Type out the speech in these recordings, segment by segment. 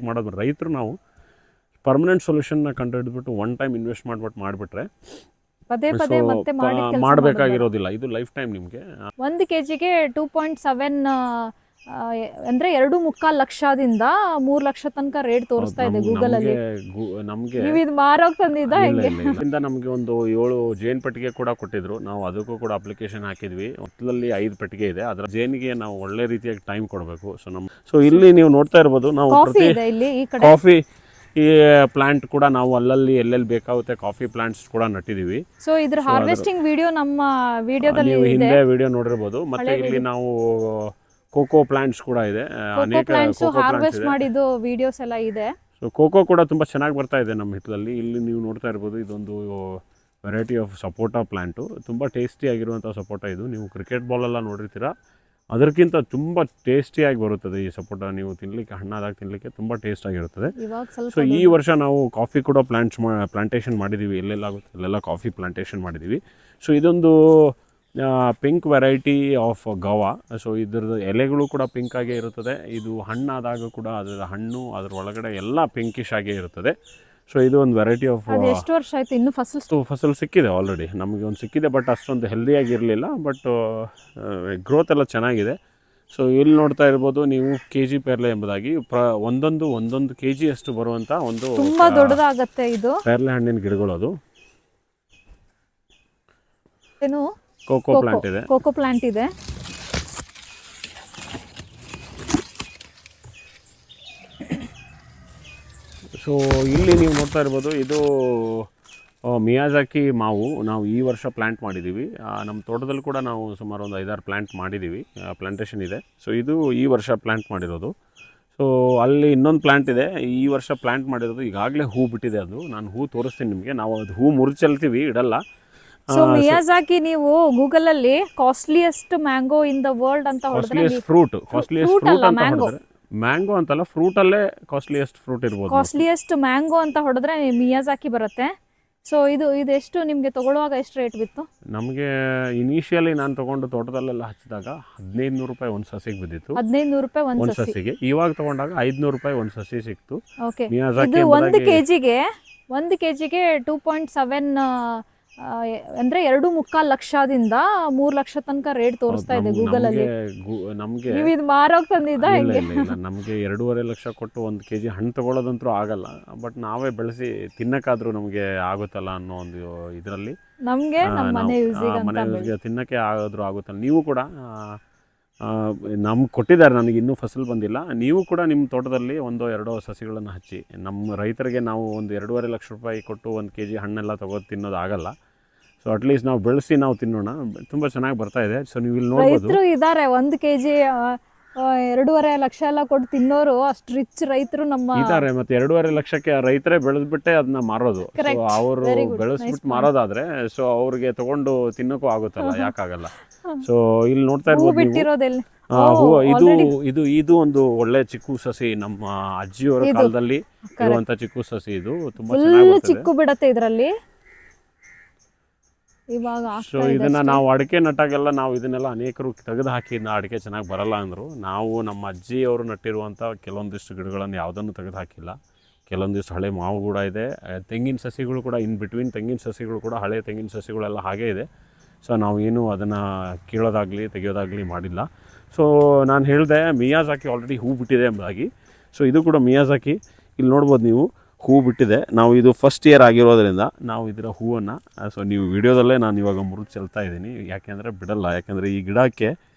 ಮಾಡೋದು ರೈತರು ನಾವು ಪರ್ಮನೆಂಟ್ ಸೊಲ್ಯೂಷನ್ನ ಕಂಡುಹಿಡಿದ್ಬಿಟ್ಟು ಒನ್ ಟೈಮ್ ಇನ್ವೆಸ್ಟ್ ಮಾಡಿಬಿಟ್ರೆ ಪದೇ ಪದೇ ಮತ್ತೆ ಮಾಡಬೇಕಾಗಿರೋದಿಲ್ಲ. ಇದು ಲೈಫ್ ಟೈಮ್ ನಿಮಗೆ 1 kgಗೆ 2.7 ಅಂದ್ರೆ 2.25 ಲಕ್ಷದಿಂದ 3 ಲಕ್ಷ ತನಕ ರೇಟ್ ತೋರಿಸ್ತಾ ಇದೆ ಗೂಗಲ್ ಅಲ್ಲಿ. ನಮಗೆ ನೀವು ಇದು ಮಾರೋಕ್ ತಂದಿದ್ದ ಹೆಂಗೆ? ಇಂದ ನಮಗೆ ಒಂದು 7 ಜೇನ್ ಪೆಟ್ಟಿಗೆ ಕೂಡ ಕೊಟ್ಟಿದ್ರು. ನಾವು ಅದಕ್ಕೂ ಕೂಡ ಅಪ್ಲಿಕೇಶನ್ ಹಾಕಿದ್ವಿ. ಹೊತ್ತಲಲ್ಲಿ 5 ಪೆಟ್ಟಿಗೆ ಇದೆ. ಅದರ ಜೇನಿಗೆ ನಾವು ಒಳ್ಳೆ ರೀತಿಯಾಗಿ ಟೈಮ್ ಕೊಡಬೇಕು. ಸೊ ಇಲ್ಲಿ ನೀವು ನೋಡ್ತಾ ಇರ್ಬೋದು, ನಾವು ಕಾಫಿ ಈ ಪ್ಲಾಂಟ್ ಕೂಡ ನಾವು ಅಲ್ಲಲ್ಲಿ ಎಲ್ಲೆಲ್ಲಿ ಬೇಕಾಗುತ್ತೆ ಕಾಫಿ ಪ್ಲಾಂಟ್ಸ್ ಕೂಡ ನಟ್ಟಿದೀವಿ. ಸೊ ಇದ್ರ ಹಾರ್ವೆಸ್ಟಿಂಗ್ ವಿಡಿಯೋ ನಮ್ಮ ವಿಡಿಯೋದಲ್ಲಿ ಇದೆ, ಹಿಂದೆ ವಿಡಿಯೋ ನೋಡಿರ್ಬೋದು. ಮತ್ತೆ ಇಲ್ಲಿ ನಾವು ಕೋಕೋ ಪ್ಲಾಂಟ್ಸ್ ಕೂಡ ಇದೆ, ಅನೇಕ ಕೋಕೋ ಹಾರ್ವೆಸ್ಟ್ ಮಾಡಿದ್ದು ವಿಡಿಯೋಸ್ ಎಲ್ಲ ಇದೆ. ಸೊ ಕೋಕೋ ಕೂಡ ತುಂಬಾ ಚೆನ್ನಾಗಿ ಬರ್ತಾ ಇದೆ ನಮ್ಮ ಹಿತ್ತಲಲ್ಲಿ. ಇಲ್ಲಿ ನೀವು ನೋಡ್ತಾ ಇರ್ಬೋದು, ಇದೊಂದು ವೆರೈಟಿ ಆಫ್ ಸಪೋಟಾ ಪ್ಲಾಂಟು. ತುಂಬ ಟೇಸ್ಟಿ ಆಗಿರುವಂಥ ಸಪೋಟಾ ಇದು. ನೀವು ಕ್ರಿಕೆಟ್ ಬಾಲ್ ಎಲ್ಲ ನೋಡಿರ್ತೀರಾ, ಅದಕ್ಕಿಂತ ತುಂಬ ಟೇಸ್ಟಿಯಾಗಿ ಬರುತ್ತದೆ ಈ ಸಪೋಟ. ನೀವು ತಿನ್ನಲಿಕ್ಕೆ ಹಣ್ಣಾದಾಗ ತಿನ್ನಲಿಕ್ಕೆ ತುಂಬ ಟೇಸ್ಟ್ ಆಗಿರುತ್ತದೆ. ಸೊ ಈ ವರ್ಷ ನಾವು ಕಾಫಿ ಕೂಡ ಪ್ಲಾಂಟೇಶನ್ ಮಾಡಿದ್ದೀವಿ. ಎಲ್ಲೆಲ್ಲಾಗುತ್ತೆ ಅಲ್ಲೆಲ್ಲ ಕಾಫಿ ಪ್ಲಾಂಟೇಶನ್ ಮಾಡಿದ್ದೀವಿ. ಸೊ ಇದೊಂದು pink variety of Gawah. So ಇದ್ರದ್ದು ಎಲೆಗಳು ಕೂಡ ಪಿಂಕ್ ಆಗೇ ಇರುತ್ತದೆ. ಇದು ಹಣ್ಣಾದಾಗ ಕೂಡ ಅದರ ಹಣ್ಣು ಅದರ ಒಳಗಡೆ ಎಲ್ಲ ಪಿಂಕಿಶ್ ಆಗೇ ಇರುತ್ತದೆ. ಸೊ ಇದು ಒಂದು ವೆರೈಟಿ ಆಫ್. ಎಷ್ಟು ವರ್ಷ ಆಯಿತು ಇನ್ನು ಫಸಲ್ ಸಿಕ್ಕಿದೆ ಆಲ್ರೆಡಿ, ನಮಗೆ ಒಂದು ಸಿಕ್ಕಿದೆ. ಬಟ್ ಅಷ್ಟೊಂದು ಹೆಲ್ದಿಯಾಗಿರಲಿಲ್ಲ, ಬಟ್ ಗ್ರೋತ್ ಎಲ್ಲ ಚೆನ್ನಾಗಿದೆ. ಸೊ ಇಲ್ಲಿ ನೋಡ್ತಾ ಇರ್ಬೋದು ನೀವು KG ಪೇರ್ಲೆ ಎಂಬುದಾಗಿ ಒಂದೊಂದು KG ಅಷ್ಟು ಬರುವಂಥ ಒಂದು ತುಂಬಾ ದೊಡ್ಡದಾಗತ್ತೆ ಇದು ಪೇರ್ಲೆ ಹಣ್ಣಿನ ಗಿಡಗಳು. ಅದು ಏನು ಕೋಕೋ ಪ್ಲಾಂಟ್ ಇದೆ. ಕೋಕೋ ಪ್ಲಾಂಟ್ ಇದೆ. ಸೊ ಇಲ್ಲಿ ನೀವು ನೋಡ್ತಾ ಇರ್ಬೋದು, ಇದು ಮಿಯಾಜಾಕಿ ಮಾವು ನಾವು ಈ ವರ್ಷ ಪ್ಲ್ಯಾಂಟ್ ಮಾಡಿದ್ದೀವಿ. ನಮ್ಮ ತೋಟದಲ್ಲಿ ಕೂಡ ನಾವು ಸುಮಾರು ಒಂದು 5-6 ಪ್ಲ್ಯಾಂಟ್ ಮಾಡಿದ್ದೀವಿ, ಪ್ಲಾಂಟೇಶನ್ ಇದೆ. ಸೊ ಇದು ಈ ವರ್ಷ ಪ್ಲ್ಯಾಂಟ್ ಮಾಡಿರೋದು. ಸೊ ಅಲ್ಲಿ ಇನ್ನೊಂದು ಪ್ಲ್ಯಾಂಟ್ ಇದೆ, ಈ ವರ್ಷ ಪ್ಲ್ಯಾಂಟ್ ಮಾಡಿರೋದು. ಈಗಾಗಲೇ ಹೂ ಬಿಟ್ಟಿದೆ. ಅದು ನಾನು ಹೂ ತೋರಿಸ್ತೀನಿ ನಿಮಗೆ. ನಾವು ಅದು ಹೂ ಮುರ್ಚಲ್ತೀವಿ, ಇಡಲ್ಲ. ಸೊ ಮಿಯಾಜಾಕಿ ನೀವು ಗೂಗಲ್ ಅಲ್ಲಿ costliest mango in the world ಅಂತ ಹೊಡೆದ್ರೆ ಕಾಸ್ಟ್ಲಿಯೆಸ್ಟ್ ಮ್ಯಾಂಗೋ ಅಂತಲ್ಲ, ಫ್ರೂಟ್ ಅಲ್ಲೇ ಕಾಸ್ಟ್ಲಿಯೆಸ್ಟ್ ಫ್ರೂಟ್ ಇರ್ಬೋದು. ಕಾಸ್ಟ್ಲಿಯೆಸ್ಟ್ ಮ್ಯಾಂಗೋ ಅಂತ ಹೊಡೆದ್ರೆ ಮಿಯಾಜಾಕಿ ಬರುತ್ತೆ. ಸೊ ಇದು ಎಷ್ಟು ನಿಮಗೆ ತಗೊಳ್ಳುವಾಗ ಎಷ್ಟು ರೇಟ್ ಬಿತ್ತು? ನಮಗೆ ಇನಿಷಿಯಲಿ ನಾನು ತಗೊಂಡು ತೋಟದಲ್ಲೆಲ್ಲ ಹಚ್ಚಿದಾಗ 1500 ರೂಪಾಯಿ ಒಂದು ಸಸಿಗೆ ಬಿದ್ದಿತ್ತು. 1500 ರೂಪಾಯಿ ಒಂದು ಸಸಿಗೆ. ಇವಾಗ ತಗೊಂಡಾಗ 500 ರೂಪಾಯಿ ಒಂದು ಸಸಿ ಸಿಕ್ತು. ಇದು 1 kgಗೆ 2.7 ಅಂದ್ರೆ 2.25 ಲಕ್ಷದಿಂದ 3 ಲಕ್ಷ ತನಕ ರೇಟ್ ತೋರಿಸ್ತಾ ಇದೆ ಗೂಗಲ್ ಅಲ್ಲಿ. ನಮಗೆ ನೀವು ಇದು ಮಾರೋಕ್ ತಂದಿದ್ದ ಹೆಂಗೆ? ನಮಗೆ 2.5 ಲಕ್ಷ ಕೊಟ್ಟು 1 kg ಹಣ್ಣು ತಗೊಳ್ಳೋದಂತೂ ಆಗಲ್ಲ. ಬಟ್ ನಾವೇ ಬೆಳೆಸಿ ತಿನ್ನಕ್ಕಾದ್ರೂ ನಮಗೆ ಆಗುತ್ತಲ್ಲ ಅನ್ನೋ ಒಂದು ಇದರಲ್ಲಿ ನಮಗೆ ನಮ್ಮ ಮನೆ ಯೂಸಿಗೆ ತಿನ್ನಕ್ಕೆ ಆದ್ರೂ ಆಗುತ್ತಲ್ಲ. ನೀವು ಕೂಡ ನಮ್ಗೆ ಕೊಟ್ಟಿದ್ದಾರೆ, ನನಗೆ ಇನ್ನೂ ಫಸಲು ಬಂದಿಲ್ಲ. ನೀವು ಕೂಡ ನಿಮ್ಮ ತೋಟದಲ್ಲಿ 1-2 ಸಸಿಗಳನ್ನು ಹಚ್ಚಿ. ನಮ್ಮ ರೈತರಿಗೆ ನಾವು ಒಂದು 2.5 ಲಕ್ಷ ರೂಪಾಯಿ ಕೊಟ್ಟು 1 kg ಹಣ್ಣೆಲ್ಲ ತಗೋದು ತಿನ್ನೋದು ಆಗಲ್ಲ. ಸೊ ಅಟ್ಲೀಸ್ಟ್ ನಾವು ಬೆಳೆಸಿ ನಾವು ತಿನ್ನೋಣ. ತುಂಬ ಚೆನ್ನಾಗಿ ಬರ್ತಾ ಇದೆ. ಸೊ ನೀವು ಇಲ್ಲಿ ನೋಡ್ಬೋದು ಇದ್ದಾರೆ 1 kg 2.5 ಲಕ್ಷ ಎಲ್ಲ ಕೊಟ್ಟು ತಿನ್ನೋರು. ಅಷ್ಟು ರಿಚ್ ರೈತರು ನಮ್ಮ ಇದ್ದಾರೆ. ಮತ್ತೆ 2.5 ಲಕ್ಷಕ್ಕೆ ರೈತರೇ ಬೆಳೆದ್ಬಿಟ್ಟೆ ಅದನ್ನ ಮಾರೋದು. ಸೊ ಅವರು ಬೆಳೆಸ್ಬಿಟ್ಟು ಮಾರೋದಾದ್ರೆ ಸೊ ಅವ್ರಿಗೆ ತಗೊಂಡು ತಿನ್ನೋಕ್ಕೂ ಆಗುತ್ತಲ್ಲ, ಯಾಕಾಗಲ್ಲ. ಸೊ ಇಲ್ಲಿ ನೋಡ್ತಾ ಇರ್ಬೋದು, ಇದು ಒಂದು ಒಳ್ಳೆ ಚಿಕ್ಕು ಸಸಿ. ನಮ್ಮ ಅಜ್ಜಿಯವರ ಕಾಲದಲ್ಲಿ ಇರುವಂತ ಚಿಕ್ಕು ಸಸಿ. ಇದು ತುಂಬಾ ಚೆನ್ನಾಗಿ ಚಿಕ್ಕು ಬಿಡತ್ತೆ ಇದರಲ್ಲಿ ಇವಾಗ. ಸೊ ಇದನ್ನ ನಾವು ಅಡಿಕೆ ನಟ್ಟಾಗೆಲ್ಲ ನಾವು ಇದನ್ನೆಲ್ಲ ಅನೇಕರು ತೆಗೆದು ಹಾಕಿ ಅಡಿಕೆ ಚೆನ್ನಾಗಿ ಬರಲ್ಲ ಅಂದರು. ನಾವು ನಮ್ಮ ಅಜ್ಜಿಯವರು ನಟ್ಟಿರುವಂಥ ಕೆಲವೊಂದಿಷ್ಟು ಗಿಡಗಳನ್ನು ಯಾವುದನ್ನು ತೆಗೆದು ಹಾಕಿಲ್ಲ. ಕೆಲವೊಂದಿಷ್ಟು ಹಳೆ ಮಾವು ಕೂಡ ಇದೆ. ತೆಂಗಿನ ಸಸಿಗಳು ಕೂಡ ಇನ್ ಬಿಟ್ವೀನ್ ತೆಂಗಿನ ಸಸಿಗಳು ಕೂಡ ಹಳೆ ತೆಂಗಿನ ಸಸಿಗಳೆಲ್ಲ ಹಾಗೇ ಇದೆ. ಸೊ ನಾವು ಏನು ಅದನ್ನು ಕೀಳೋದಾಗಲಿ ತೆಗೆಯೋದಾಗಲಿ ಮಾಡಿಲ್ಲ. ಸೊ ನಾನು ಹೇಳಿದೆ ಮಿಯಾಜಾಕಿ ಆಲ್ರೆಡಿ ಹೂ ಬಿಟ್ಟಿದೆ ಎಂಬುದಾಗಿ. ಸೊ ಇದು ಕೂಡ ಮಿಯಾಜಾಕಿ. ಇಲ್ಲಿ ನೋಡ್ಬೋದು ನೀವು, ಹೂ ಬಿಟ್ಟಿದೆ. ನಾವು ಇದು ಫಸ್ಟ್ ಇಯರ್ ಆಗಿರೋದ್ರಿಂದ ನಾವು ಇದರ ಹೂವನ್ನು ಸೊ ನೀವು ವಿಡಿಯೋದಲ್ಲೇ ನಾನು ಇವಾಗ ಮುರಿದು ಚೆಲ್ತಾ ಇದ್ದೀನಿ. ಯಾಕೆಂದರೆ ಬಿಡಲ್ಲ. ಯಾಕೆಂದರೆ ಈ ಗಿಡಕ್ಕೆ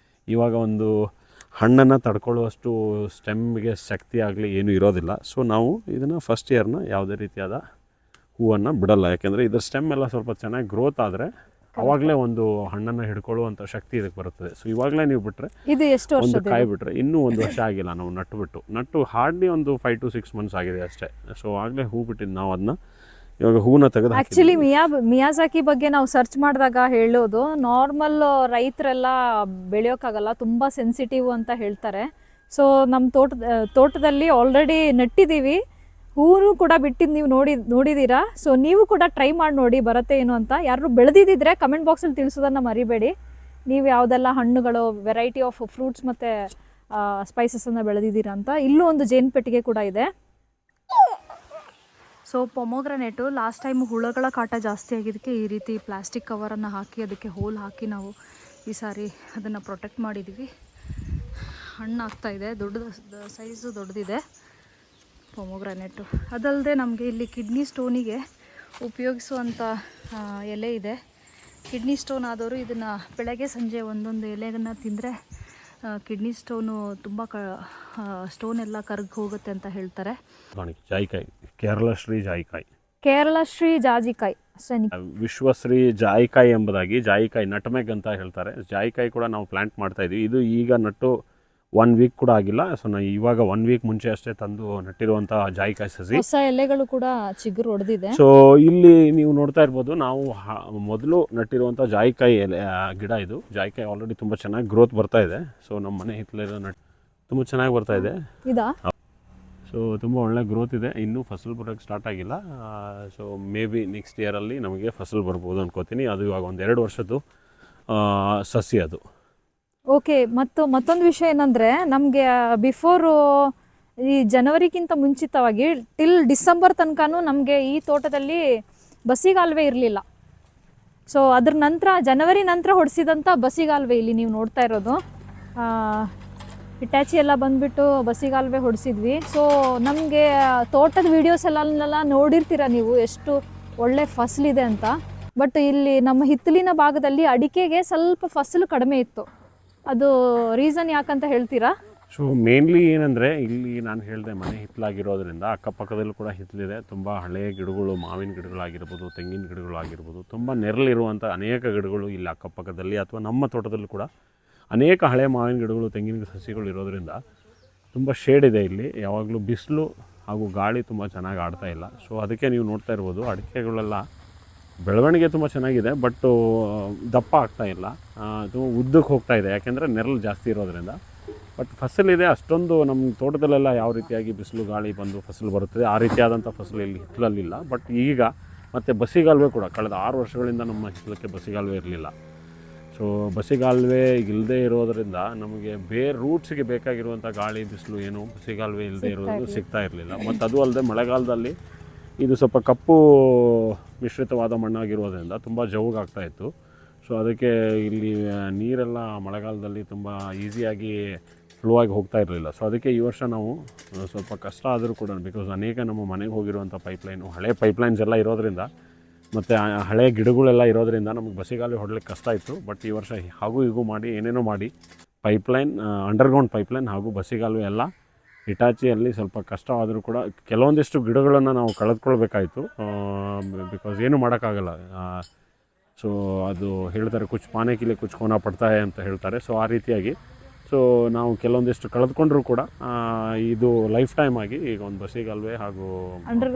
ಇವಾಗ ಒಂದು ಹಣ್ಣನ್ನು ತಡ್ಕೊಳ್ಳುವಷ್ಟು ಸ್ಟೆಮ್ಗೆ ಶಕ್ತಿ ಆಗಲಿ ಏನೂ ಇರೋದಿಲ್ಲ. ಸೊ ನಾವು ಇದನ್ನು ಫಸ್ಟ್ ಇಯರ್ನ ಯಾವುದೇ ರೀತಿಯಾದ ಹೂವನ್ನು ಬಿಡಲ್ಲ. ಯಾಕೆಂದರೆ ಇದರ ಸ್ಟೆಮ್ ಎಲ್ಲ ಸ್ವಲ್ಪ ಚೆನ್ನಾಗಿ ಗ್ರೋತ್ ಆದರೆ ಅವಾಗಲೇ ಒಂದು ಹಣ್ಣನ್ನು ಹಿಡ್ಕೊಳ್ಳುವಂಥ ಶಕ್ತಿ ಇದಕ್ಕೆ ಬರುತ್ತದೆ. ಸೊ ಇವಾಗಲೇ ನೀವು ಬಿಟ್ಟರೆ ಇದು ಎಷ್ಟು ವರ್ಷ ಒಂದು ಕಾಯಿ ಬಿಟ್ಟರೆ ಇನ್ನೂ 1 ವರ್ಷ ಆಗಿಲ್ಲ ನಾವು ನಟ್ಟು ಹಾರ್ಡ್ಲಿ ಒಂದು 5 to 6 months ಆಗಿದೆ ಅಷ್ಟೇ. ಸೊ ಆಗಲೇ ಹೂ ಬಿಟ್ಟಿದ್ದು ನಾವು ಅದನ್ನ ಇವಾಗ ಹೂನ ತೆಗೆದು. ಆ್ಯಕ್ಚುಲಿ ಮಿಯಾಜಾಕಿ ಬಗ್ಗೆ ನಾವು ಸರ್ಚ್ ಮಾಡಿದಾಗ ಹೇಳೋದು ನಾರ್ಮಲ್ ರೈತರೆಲ್ಲ ಬೆಳೆಯೋಕ್ಕಾಗಲ್ಲ, ತುಂಬ ಸೆನ್ಸಿಟಿವ್ ಅಂತ ಹೇಳ್ತಾರೆ. ಸೊ ನಮ್ಮ ತೋಟದಲ್ಲಿ ಆಲ್ರೆಡಿ ನೆಟ್ಟಿದ್ದೀವಿ, ಹೂವು ಕೂಡ ಬಿಟ್ಟಿದ್ದು ನೀವು ನೋಡಿದ್ದೀರಾ. ಸೊ ನೀವು ಕೂಡ ಟ್ರೈ ಮಾಡಿ ನೋಡಿ ಬರುತ್ತೆ ಏನು ಅಂತ. ಯಾರು ಬೆಳೆದಿದ್ದರೆ ಕಮೆಂಟ್ ಬಾಕ್ಸಲ್ಲಿ ತಿಳಿಸೋದನ್ನು ಮರಿಬೇಡಿ. ನೀವು ಯಾವುದೆಲ್ಲ ಹಣ್ಣುಗಳು ವೆರೈಟಿ ಆಫ್ ಫ್ರೂಟ್ಸ್ ಮತ್ತು ಸ್ಪೈಸಸನ್ನು ಬೆಳೆದಿದ್ದೀರಾ ಅಂತ. ಇಲ್ಲೂ ಒಂದು ಜೇನು ಪೆಟ್ಟಿಗೆ ಕೂಡ ಇದೆ. ಸೊ ಪೊಮೊಗ್ರನೇಟು ಲಾಸ್ಟ್ ಟೈಮ್ ಹುಳುಗಳ ಕಾಟ ಜಾಸ್ತಿ ಆಗಿದ್ದಕ್ಕೆ ಈ ರೀತಿ ಪ್ಲಾಸ್ಟಿಕ್ ಕವರನ್ನು ಹಾಕಿ ಅದಕ್ಕೆ ಹೋಲ್ ಹಾಕಿ ನಾವು ಈ ಸಾರಿ ಅದನ್ನು ಪ್ರೊಟೆಕ್ಟ್ ಮಾಡಿದ್ದೀವಿ. ಹಣ್ಣು ಆಗ್ತಾಯಿದೆ, ಸೈಜು ದೊಡ್ಡದಿದೆ ಪೊಮೊಗ್ರನೇಟು. ಅದಲ್ಲದೆ ನಮಗೆ ಇಲ್ಲಿ ಕಿಡ್ನಿ ಸ್ಟೋನಿಗೆ ಉಪಯೋಗಿಸುವಂಥ ಎಲೆ ಇದೆ. ಕಿಡ್ನಿ ಸ್ಟೋನ್ ಆದವರು ಇದನ್ನು ಬೆಳಗ್ಗೆ ಸಂಜೆ ಒಂದೊಂದು ಎಲೆಯನ್ನು ತಿಂದರೆ ಕಿಡ್ನಿ ಸ್ಟೋನು ತುಂಬ ಸ್ಟೋನ್ ಎಲ್ಲ ಕರಗಿ ಹೋಗುತ್ತೆ ಅಂತ ಹೇಳ್ತಾರೆ. ಜಾಯಿಕಾಯಿ, ಕೇರಳಶ್ರೀ ಜಾಯಿಕಾಯಿ, ಕೇರಳಶ್ರೀ ಜಾಜಿಕಾಯಿ ಅಷ್ಟೇ. ವಿಶ್ವಶ್ರೀ ಜಾಯಿಕಾಯಿ ಎಂಬುದಾಗಿ ಜಾಯಿಕಾಯಿ ನಟಮೆಗ್ ಅಂತ ಹೇಳ್ತಾರೆ. ಜಾಯಿಕಾಯಿ ಕೂಡ ನಾವು ಪ್ಲ್ಯಾಂಟ್ ಮಾಡ್ತಾ ಇದ್ವಿ. ಇದು ಈಗ ನಟ್ಟು 1 ವೀಕ್ ಕೂಡ ಆಗಿಲ್ಲ. ಸೊ ನಾವು ಇವಾಗ 1 ವೀಕ್ ಮುಂಚೆ ಅಷ್ಟೇ ತಂದು ನಟ್ಟಿರುವಂಥ ಜಾಯಿಕಾಯಿ ಸಸಿ. ಹೊಸ ಎಲೆಗಳು ಕೂಡ ಚಿಗುರು ಹೊಡೆದಿದೆ. ಸೊ ಇಲ್ಲಿ ನೀವು ನೋಡ್ತಾ ಇರ್ಬೋದು, ನಾವು ಮೊದಲು ನಟ್ಟಿರುವಂಥ ಜಾಯಿಕಾಯಿ ಗಿಡ ಇದು. ಜಾಯಿಕಾಯಿ ಆಲ್ರೆಡಿ ತುಂಬ ಚೆನ್ನಾಗಿ ಗ್ರೋತ್ ಬರ್ತಾ ಇದೆ. ಸೊ ನಮ್ಮ ಮನೆ ಹಿತ್ತಲಿರೋ ತುಂಬ ಚೆನ್ನಾಗಿ ಬರ್ತಾ ಇದೆ. ಇದಾ? ಸೊ ತುಂಬ ಒಳ್ಳೆ ಗ್ರೋತ್ ಇದೆ. ಇನ್ನೂ ಫಸಲು ಬರೋಕ್ಕೆ ಸ್ಟಾರ್ಟ್ ಆಗಿಲ್ಲ. ಸೊ ಮೇ ಬಿ ನೆಕ್ಸ್ಟ್ ಇಯರಲ್ಲಿ ನಮಗೆ ಫಸಲು ಬರ್ಬೋದು ಅನ್ಕೋತೀನಿ. ಅದು ಇವಾಗ 1-2 ವರ್ಷದ್ದು ಸಸಿ ಅದು. ಓಕೆ. ಮತ್ತೊಂದು ವಿಷಯ ಏನಂದರೆ, ನಮಗೆ ಬಿಫೋರು ಈ ಜನವರಿಗಿಂತ ಮುಂಚಿತವಾಗಿ ಟಿಲ್ ಡಿಸೆಂಬರ್ ತನಕನೂ ನಮಗೆ ಈ ತೋಟದಲ್ಲಿ ಬಸಿಗಾಲುವೆ ಇರಲಿಲ್ಲ. ಸೊ ಅದ್ರ ನಂತರ ಜನವರಿ ನಂತರ ಹೊಡೆಸಿದಂಥ ಬಸಿಗಾಲುವೆ ಇಲ್ಲಿ ನೀವು ನೋಡ್ತಾ ಇರೋದು. ಇಟ್ಯಾಚಿ ಎಲ್ಲ ಬಂದುಬಿಟ್ಟು ಬಸಿಗಾಲುವೆ ಹೊಡೆಸಿದ್ವಿ. ಸೊ ನಮಗೆ ತೋಟದ ವೀಡಿಯೋಸ್ ಎಲ್ಲ ನೋಡಿರ್ತೀರ ನೀವು, ಎಷ್ಟು ಒಳ್ಳೆ ಫಸಲಿದೆ ಅಂತ. ಬಟ್ ಇಲ್ಲಿ ನಮ್ಮ ಹಿತ್ತಲಿನ ಭಾಗದಲ್ಲಿ ಅಡಿಕೆಗೆ ಸ್ವಲ್ಪ ಫಸಲು ಕಡಿಮೆ ಇತ್ತು. ಅದು ರೀಸನ್ ಯಾಕಂತ ಹೇಳ್ತೀರಾ? ಸೊ ಮೇನ್ಲಿ ಏನಂದರೆ, ಇಲ್ಲಿ ನಾನು ಹೇಳಿದೆ ಮನೆ ಹಿತ್ತಲಾಗಿರೋದ್ರಿಂದ ಅಕ್ಕಪಕ್ಕದಲ್ಲೂ ಕೂಡ ಹಿತ್ತಲಿದೆ. ತುಂಬ ಹಳೆಯ ಗಿಡಗಳು, ಮಾವಿನ ಗಿಡಗಳಾಗಿರ್ಬೋದು, ತೆಂಗಿನ ಗಿಡಗಳಾಗಿರ್ಬೋದು, ತುಂಬ ನೆರಳಿರುವಂಥ ಅನೇಕ ಗಿಡಗಳು ಇಲ್ಲಿ ಅಕ್ಕಪಕ್ಕದಲ್ಲಿ ಅಥವಾ ನಮ್ಮ ತೋಟದಲ್ಲೂ ಕೂಡ ಅನೇಕ ಹಳೆಯ ಮಾವಿನ ಗಿಡಗಳು, ತೆಂಗಿನ ಸಸಿಗಳು ಇರೋದ್ರಿಂದ ತುಂಬ ಶೇಡ್ ಇದೆ ಇಲ್ಲಿ. ಯಾವಾಗಲೂ ಬಿಸಿಲು ಹಾಗೂ ಗಾಳಿ ತುಂಬ ಚೆನ್ನಾಗಿ ಆಡ್ತಾ ಇಲ್ಲ. ಸೊ ಅದಕ್ಕೆ ನೀವು ನೋಡ್ತಾ ಇರ್ಬೋದು, ಅಡಿಕೆಗಳೆಲ್ಲ ಬೆಳವಣಿಗೆ ತುಂಬ ಚೆನ್ನಾಗಿದೆ, ಬಟ್ ದಪ್ಪ ಆಗ್ತಾ ಇಲ್ಲ, ತುಂಬ ಉದ್ದಕ್ಕೆ ಹೋಗ್ತಾ ಇದೆ. ಯಾಕೆಂದರೆ ನೆರಳು ಜಾಸ್ತಿ ಇರೋದ್ರಿಂದ. ಬಟ್ ಫಸಲಿದೆ ಅಷ್ಟೊಂದು. ನಮ್ಮ ತೋಟದಲ್ಲೆಲ್ಲ ಯಾವ ರೀತಿಯಾಗಿ ಬಿಸಿಲು ಗಾಳಿ ಬಂದು ಫಸಲು ಬರುತ್ತದೆ ಆ ರೀತಿಯಾದಂಥ ಫಸಲು ಇಲ್ಲಿ ಹಿತ್ತಲಲ್ಲಿಲ್ಲ. ಬಟ್ ಈಗ ಮತ್ತು ಬಸಿಗಾಲುವೆ ಕೂಡ ಕಳೆದ 6 ವರ್ಷಗಳಿಂದ ನಮ್ಮ ಹಿತ್ತಲಕ್ಕೆ ಬಸಿಗಾಲುವೆ ಇರಲಿಲ್ಲ. ಸೊ ಬಸಿಗಾಲುವೆ ಇಲ್ಲದೆ ಇರೋದರಿಂದ ನಮಗೆ ಬೇರೆ ರೂಟ್ಸಿಗೆ ಬೇಕಾಗಿರುವಂಥ ಗಾಳಿ ಬಿಸಿಲು ಏನು ಬಸಿಗಾಲುವೆ ಇಲ್ಲದೆ ಇರೋದು ಸಿಗ್ತಾ ಇರಲಿಲ್ಲ. ಮತ್ತು ಅದು ಅಲ್ಲದೆ ಮಳೆಗಾಲದಲ್ಲಿ ಇದು ಸ್ವಲ್ಪ ಕಪ್ಪು ಮಿಶ್ರಿತವಾದ ಮಣ್ಣಾಗಿರೋದ್ರಿಂದ ತುಂಬ ಜವುಗಾಗ್ತಾಯಿತ್ತು. ಸೊ ಅದಕ್ಕೆ ಇಲ್ಲಿ ನೀರೆಲ್ಲ ಮಳೆಗಾಲದಲ್ಲಿ ತುಂಬ ಈಸಿಯಾಗಿ ಫ್ಲೋ ಆಗಿ ಹೋಗ್ತಾ ಇರಲಿಲ್ಲ. ಸೊ ಅದಕ್ಕೆ ಈ ವರ್ಷ ನಾವು ಸ್ವಲ್ಪ ಕಷ್ಟ ಆದರೂ ಕೂಡ, ಬಿಕಾಸ್ ಅನೇಕ ನಮ್ಮ ಮನೆಗೆ ಹೋಗಿರುವಂಥ ಪೈಪ್ಲೈನು, ಹಳೆ ಪೈಪ್ಲೈನ್ಸ್ ಎಲ್ಲ ಇರೋದ್ರಿಂದ ಮತ್ತು ಹಳೆ ಗಿಡಗಳೆಲ್ಲ ಇರೋದ್ರಿಂದ ನಮಗೆ ಬಸಿಗಾಲುವೆ ಹೊಡಲಿಕ್ಕೆ ಕಷ್ಟ ಇತ್ತು. ಬಟ್ ಈ ವರ್ಷ ಹಾಗೂ ಹೀಗೂ ಮಾಡಿ ಏನೇನೋ ಮಾಡಿ ಪೈಪ್ಲೈನ್, ಅಂಡರ್ಗ್ರೌಂಡ್ ಪೈಪ್ಲೈನ್ ಹಾಗೂ ಬಸಿಗಾಲುವೆ ಎಲ್ಲ ಇಟಾಚಿಯಲ್ಲಿ ಸ್ವಲ್ಪ ಕಷ್ಟವಾದರೂ ಕೂಡ ಕೆಲವೊಂದಿಷ್ಟು ಗಿಡಗಳನ್ನು ನಾವು ಕಳೆದುಕೊಳ್ಬೇಕಾಯಿತು. ಬಿಕಾಸ್ ಏನು ಮಾಡೋಕ್ಕಾಗಲ್ಲ. ಸೊ ಅದು ಹೇಳ್ತಾರೆ, ಕುಚ್ ಪಾನೆ ಕಿಲೆ ಕುಚ್ ಕೋನ ಪಡ್ತಾಯೆ ಅಂತ ಹೇಳ್ತಾರೆ. ಸೊ ಆ ರೀತಿಯಾಗಿ ಸೊ ನಾವು ಕೆಲವೊಂದಿಷ್ಟು ಕಳೆದುಕೊಂಡ್ರೂ ಕೂಡ ಇದು ಲೈಫ್ ಟೈಮ್ ಆಗಿ ಈಗ ಒಂದು ಬಸಿಗಾಲುವೆ ಹಾಗೂ